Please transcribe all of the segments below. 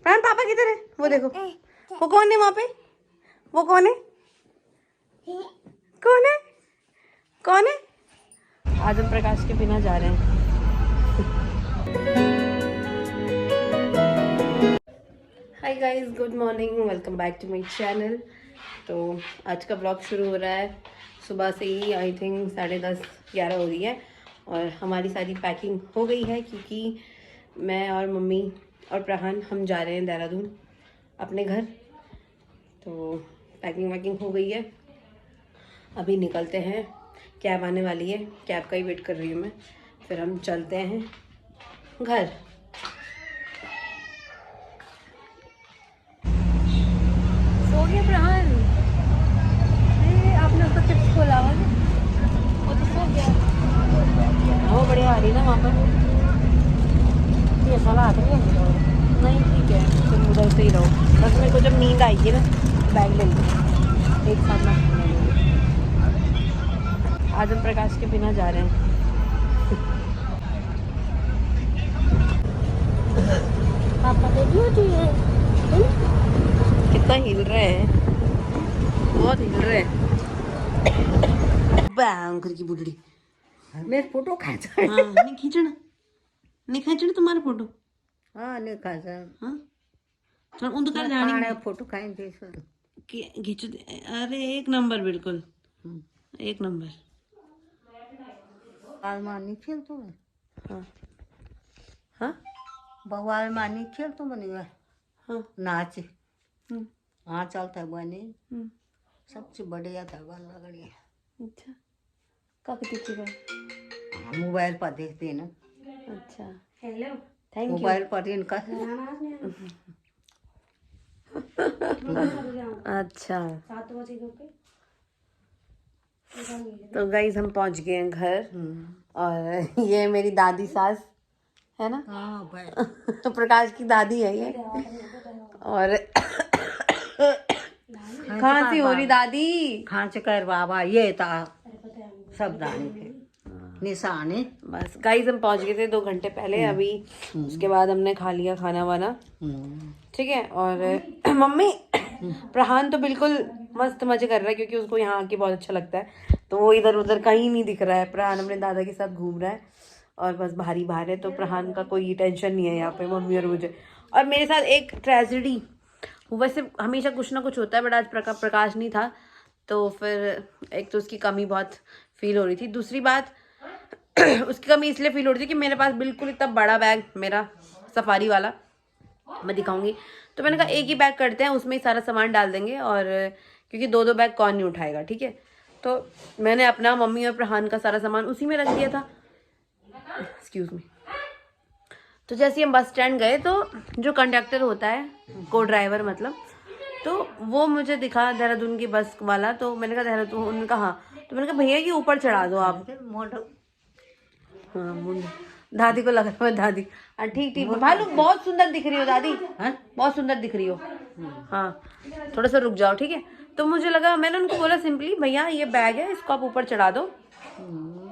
प्राण पापा किधर है? वो देखो, वो कौन है वहाँ पे? वो कौन है? कौन है? कौन है? आज हम प्रकाश के बिना जा रहे हैं। Hi guys, good morning, welcome back to my channel. तो आज का ब्लॉग शुरू हो रहा है सुबह से ही। आई थिंक 10:30-11 हो रही है और हमारी सारी पैकिंग हो गई है क्योंकि मैं और मम्मी और प्रहान हम जा रहे हैं देहरादून अपने घर। तो पैकिंग वैकिंग हो गई है, अभी निकलते हैं। कैब आने वाली है, कैब का ही वेट कर रही हूँ मैं। फिर हम चलते हैं घर। सो गया प्रहान? आपने उसको चिप्स खोला हुआ ना, वो तो सो गया। वो बढ़िया आ रही ना वहाँ पर। ये साला आता नहीं, ठीक है तुम उधर से ही रहो। बस मेरे को जब नींद आएगी ना बैग ले लो एक साथ में। आज हम प्रकाश के बिना जा रहे हैं। पापा रेडी हो चाहिए। कितना हिल रहे हैं, बहुत हिल रहे हैं। बैंकर की बुढ़ड़ी मेरे फोटो खींचा। हाँ नहीं खींचना तुम्हारा फोटो। हाँ नहीं खींचा। हाँ थोड़ा उनका जाने फोटो खींचे खींच दे। अरे एक नंबर, बिल्कुल एक नंबर। बवाल मानी खेल तो हाँ हाँ बवाल मानी खेल तो बनेगा। हाँ नाच हाँ चलता है बने सबसे बढ़िया था वाला गड़िया। अच्छा कब दीजिएगा? मोबाइल पर देखते ना। अच्छा हेलो, थैंक यू। मोबाइल पर इनका अच्छा तो गाइस हम पहुंच गए हैं घर। और ये मेरी दादी सास है ना। हाँ भाई प्रकाश की दादी है ये। और खांसी हो रही दादी। खांच कर बाबा ये था सब दाने के निशाने। बस गाइस हम पहुंच गए थे 2 घंटे पहले अभी। उसके बाद हमने खा लिया खाना वाना, ठीक है। और मम्मी प्रहान तो बिल्कुल मस्त मजे कर रहा है क्योंकि उसको यहाँ आके बहुत अच्छा लगता है। तो वो इधर उधर कहीं नहीं दिख रहा है। प्रहान अपने दादा के साथ घूम रहा है और बस भारी बाहर है। तो प्रहान का कोई टेंशन नहीं है यहाँ पे, मम्मी और मुझे। और मेरे साथ एक ट्रेजेडी, वैसे हमेशा कुछ ना कुछ होता है बट आज प्रकाश नहीं था तो फिर एक तो उसकी कमी बहुत फील हो रही थी। दूसरी बात उसकी कमी इसलिए फील हो रही थी कि मेरे पास बिल्कुल इतना बड़ा बैग, मेरा सफारी वाला, मैं दिखाऊंगी। तो मैंने कहा एक ही बैग करते हैं, उसमें ही सारा सामान डाल देंगे। और क्योंकि 2-2 बैग कौन नहीं उठाएगा, ठीक है। तो मैंने अपना, मम्मी और प्रहान का सारा सामान उसी में रख दिया था। Excuse me. तो जैसे हम बस स्टैंड गए तो जो कंडक्टर होता है, को ड्राइवर मतलब, तो वो मुझे दिखा देहरादून की बस वाला। तो मैंने कहा देहरादून, उन्होंने कहा हाँ। तो मैंने कहा भैया कि ऊपर चढ़ा दो आप। हाँ मुंडा दादी को लग रहा है दादी। ठीक ठीक भालू बहुत सुंदर दिख रही हो दादी। हाँ बहुत सुंदर दिख रही हो। हाँ थोड़ा सा रुक जाओ, ठीक है। तो मुझे लगा, मैंने उनको बोला सिंपली भैया ये बैग है, इसको आप ऊपर चढ़ा दो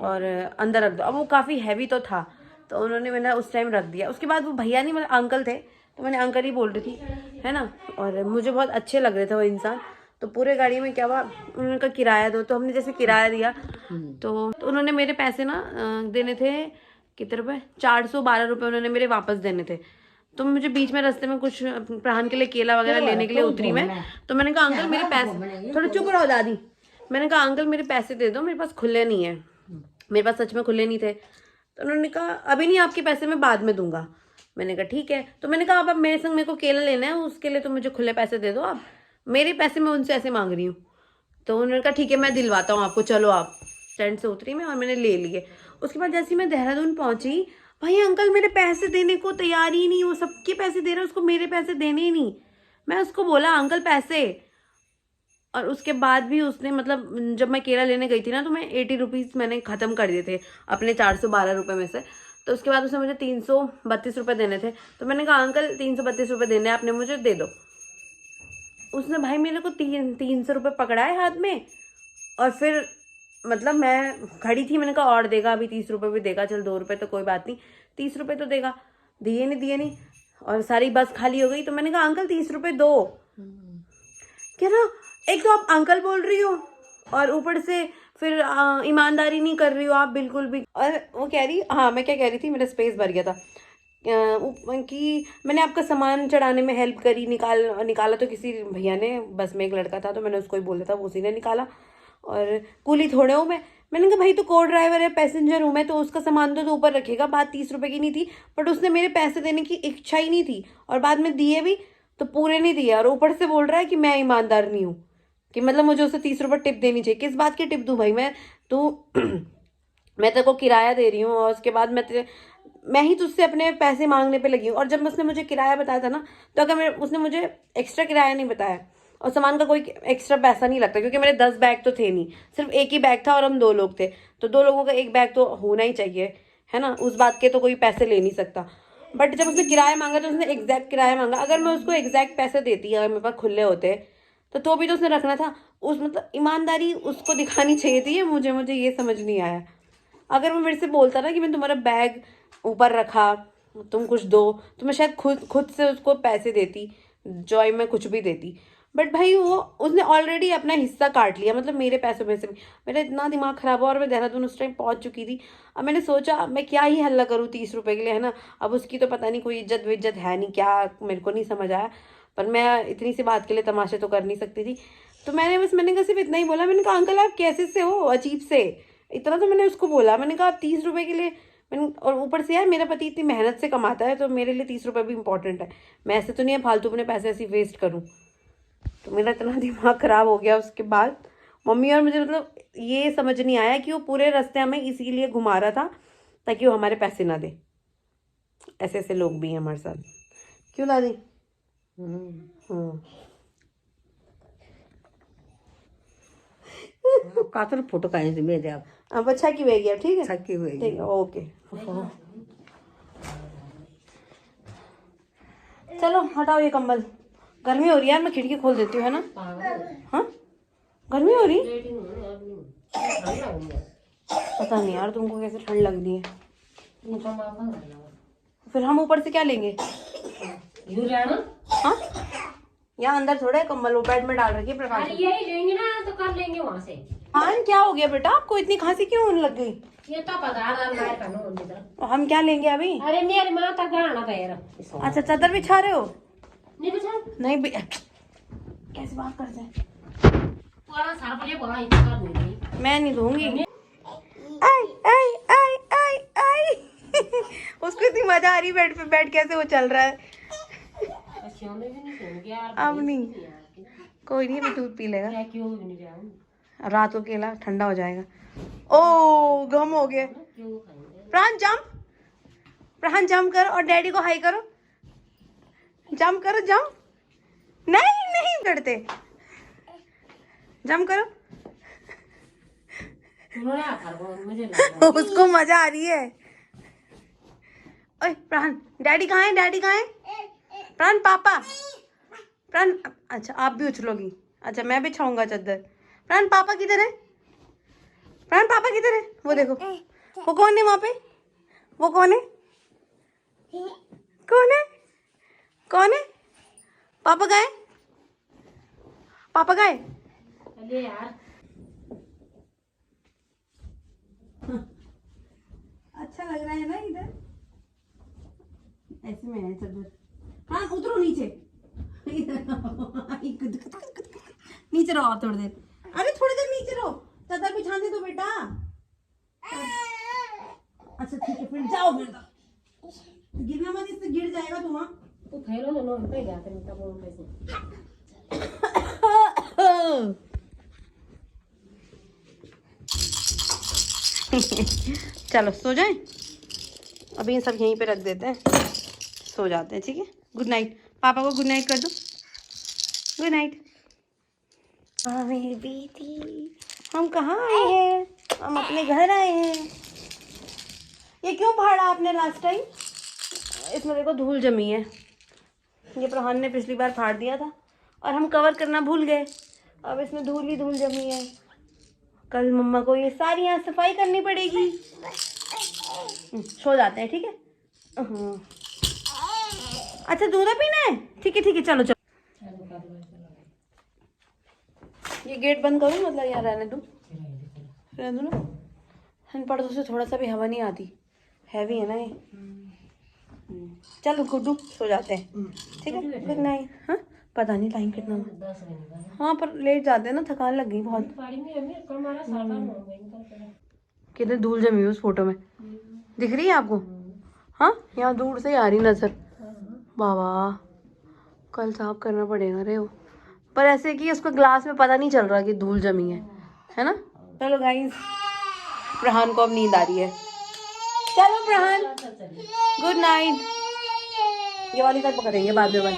और अंदर रख दो। अब वो काफ़ी हैवी तो था तो उन्होंने, मैंने उस टाइम रख दिया। उसके बाद वो भैया नहीं, मतलब अंकल थे तो मैंने अंकल ही बोल रही थी, है ना। और मुझे बहुत अच्छे लग रहे थे वो इंसान। तो पूरे गाड़ी में क्या हुआ, उन्होंने कहा किराया दो। तो हमने जैसे किराया दिया तो उन्होंने मेरे पैसे ना देने थे कितने रुपए, 412 रुपये उन्होंने मेरे वापस देने थे। तो मुझे बीच में रास्ते में कुछ प्रहान के लिए केला वगैरह लेने के लिए उतरी मैं। तो मैंने कहा अंकल मेरे पैसे, थोड़ा चुप रहो दादी। मैंने कहा अंकल मेरे पैसे दे दो, मेरे पास खुले नहीं है। मेरे पास सच में खुले नहीं थे। तो उन्होंने कहा अभी नहीं, आपके पैसे मैं बाद में दूंगा। मैंने कहा ठीक है। तो मैंने कहा अब मेरे संग मेरे को केला लेना है, उसके लिए तो मुझे खुले पैसे दे दो आप, मेरे पैसे मैं उनसे ऐसे मांग रही हूँ। तो उन्होंने कहा ठीक है मैं दिलवाता हूँ आपको, चलो। आप स्टैंड से उतरी मैं और मैंने ले लिए। उसके बाद जैसे मैं देहरादून पहुंची, भाई अंकल मेरे पैसे देने को तैयार ही नहीं। वो सबके पैसे दे रहा है, उसको मेरे पैसे देने ही नहीं। मैं उसको बोला अंकल पैसे, और उसके बाद भी उसने, मतलब जब मैं केला लेने गई थी ना तो मैं 80 रुपीज़ मैंने ख़त्म कर दिए थे अपने 412 रुपये में से। तो उसके बाद उसने मुझे 332 रुपये देने थे। तो मैंने कहा अंकल 332 रुपये देने, आपने मुझे दे दो। उसने भाई मेरे को 300 रुपये पकड़ाए हाथ में। और फिर मतलब मैं खड़ी थी, मैंने कहा और देगा, अभी 30 रुपये भी देगा, चल 2 रुपये तो कोई बात नहीं, 30 रुपये तो देगा। दिए नहीं। और सारी बस खाली हो गई। तो मैंने कहा अंकल 30 रुपए दो। क्या ना, एक तो आप अंकल बोल रही हो और ऊपर से फिर ईमानदारी नहीं कर रही हो आप बिल्कुल भी। और वो कह रही, हाँ मैं क्या कह रही थी, मेरा स्पेस भर गया था कि मैंने आपका सामान चढ़ाने में हेल्प करी, निकाला तो किसी भैया ने, बस में एक लड़का था तो मैंने उसको ही बोला था, वो उसी ने निकाला। और कूली थोड़े हूँ मैंने कहा भाई तो को ड्राइवर है, पैसेंजर हूँ मैं, तो उसका सामान तो ऊपर रखेगा। बात 30 रुपए की नहीं थी, बट उसने मेरे पैसे देने की इच्छा ही नहीं थी और बाद में दिए भी तो पूरे नहीं दिए। और ऊपर से बोल रहा है कि मैं ईमानदार नहीं हूँ, कि मतलब मुझे उसे 30 रुपये टिप देनी चाहिए। किस बात की टिप दूँ भाई मैं? तू मैं तेरे को किराया दे रही हूँ और उसके बाद मैं ही तुझसे अपने पैसे मांगने पे लगी हूँ। और जब उसने मुझे किराया बताया था ना, तो अगर उसने मुझे एक्स्ट्रा किराया नहीं बताया और सामान का कोई एक्स्ट्रा पैसा नहीं लगता, क्योंकि मेरे 10 बैग तो थे नहीं, सिर्फ एक ही बैग था और हम 2 लोग थे, तो 2 लोगों का एक बैग तो होना ही चाहिए, है ना, उस बात के तो कोई पैसे ले नहीं सकता। बट जब उसने किराया मांगा तो उसने एग्जैक्ट किराया मांगा। अगर मैं उसको एग्जैक्ट पैसे देती, अगर मेरे पास खुले होते तो भी तो उसने रखना था। उस मतलब ईमानदारी उसको दिखानी चाहिए थी, मुझे ये समझ नहीं आया। अगर वो मेरे से बोलता ना कि मैं तुम्हारा बैग ऊपर रखा, तुम कुछ दो, तो मैं शायद खुद से उसको पैसे देती, जॉय में कुछ भी देती। बट भाई उसने ऑलरेडी अपना हिस्सा काट लिया, मतलब मेरे पैसों में से भी। मेरा इतना दिमाग खराब हुआ और मैं देहरादून उस टाइम पहुंच चुकी थी। अब मैंने सोचा मैं क्या ही हल्ला करूँ 30 रुपए के लिए, है ना। अब उसकी तो पता नहीं कोई इज्जत विज्जत है नहीं क्या, मेरे को नहीं समझ आया। पर मैं इतनी सी बात के लिए तमाशे तो कर नहीं सकती थी। तो मैंने कहा सिर्फ इतना ही बोला, मैंने कहा अंकल आप कैसे से हो, अजीब से। इतना तो मैंने उसको बोला। मैंने कहा आप 30 रुपए के लिए, और ऊपर से यार मेरा पति इतनी मेहनत से कमाता है, तो मेरे लिए 30 रुपए भी इंपॉर्टेंट है। मैं ऐसे तो नहीं है फालतू अपने पैसे ऐसे वेस्ट करूँ। तो मेरा इतना दिमाग खराब हो गया उसके बाद मम्मी। और मुझे मतलब ये समझ नहीं आया कि वो पूरे रास्ते हमें इसीलिए घुमा रहा था ताकि वो हमारे पैसे ना दे। ऐसे ऐसे लोग भी हैं हमारे साथ, क्यों दादी? कातर फोटो काढायचे थी मेरे आप अब अच्छा की वेगी, ठीक है छक्की हुई ठीक है, ओके। चलो हटाओ ये कंबल, गर्मी हो रही है यार, मैं खिड़की खोल देती हूँ, है ना। हाँ गर्मी हो रही, पता नहीं यार तुमको कैसे ठंड लग रही है। फिर हम ऊपर से क्या लेंगे? हाँ यहाँ अंदर थोड़ा है कंबल, वो बेड में डाल रखी है प्रकाश। यही लेंगे ना तो कर लेंगे वहाँ से। हाँ क्या हो गया बेटा, आपको इतनी खांसी क्यों होने लग गई? ये तो पता हम क्या लेंगे अभी? अरे मेरी माँ तक गाना पैर। अच्छा चादर बिछा रहे हो? नहीं बचा नहीं कैसे बात करते हैं, पूरा सारा बजे बड़ा इच्छा कर नहीं। मैं नहीं धोऊंगी। आई आई आई आई आई उसको इतनी मजा आ रही बेड पे, बेड कैसे वो चल रहा है। अब नहीं, कोई नहीं, अभी दूध पी लेगा, रात को केला ठंडा हो जाएगा। ओ गम हो गया। प्राण जंप करो और डैडी को हाई करो, जंप करो, जंप नहीं करते, जंप करो। उसको मजा आ रही है। ओए प्राण, डैडी कहाँ है, डैडी कहाँ है? प्राण पापा, प्राण अच्छा आप भी उछलोगी, अच्छा मैं बिछाऊंगा चादर। प्राण पापा किधर है? प्राण पापा किधर है? वो देखो, वो कौन है वहां पे? वो कौन है? कौन है? कौन है? पापा गए, पापा गए। अरे यार अच्छा लग रहा है ना इधर, ऐसे में है चादर। हाँ उतरो नीचे नीचे रहो आप थोड़ी देर, अरे थोड़ी देर नीचे रहो, चादर बिछाने दो बेटा। अच्छा ठीक है फिर जाओ, फिर गिरना मत, इससे गिर जाएगा तुम्हारा। तू फैलो तो नो पे जाते नहीं तब वो कैसे। चलो सो जाए, अभी ये सब यहीं पे रख देते हैं, सो जाते हैं, ठीक है। गुड नाइट, पापा को गुड नाइट कर दो, गुड नाइट। मेरी बेटी, हम कहाँ आए हैं? हम अपने घर आए हैं। ये क्यों फाड़ा आपने लास्ट टाइम? इसमें देखो धूल जमी है, ये प्रहान ने पिछली बार फाड़ दिया था और हम कवर करना भूल गए, अब इसमें धूल ही धूल जमी है। कल मम्मा को ये सारी यहाँ सफाई करनी पड़ेगी। सो जाते हैं, ठीक है। अच्छा दूध पीना है, ठीक है चलो चलो। ये गेट बंद करूँ, मतलब यहाँ रहने दूँ ना। इन पर्दों से थोड़ा सा भी हवा नहीं आती, हैवी है ना ये। चलो गुड्डू सो जाते हैं, ठीक है, गुड नाइट। हाँ पता नहीं टाइम कितना हुआ। हाँ पर लेट जाते हैं ना, थकान लग गई बहुत। कितनी धूल जमी हुई उस फोटो में, दिख रही है आपको? हाँ यहाँ दूर से ही आ रही नजर। बाबा कल साफ करना पड़ेगा रे वो, पर ऐसे कि उसको ग्लास में पता नहीं चल रहा कि धूल जमी है ना। चलो गाइस, प्रहान को अब नींद आ रही है। चलो प्रहान, गुड नाइट। ये वाली तक पकड़ेंगे बाद में बंद।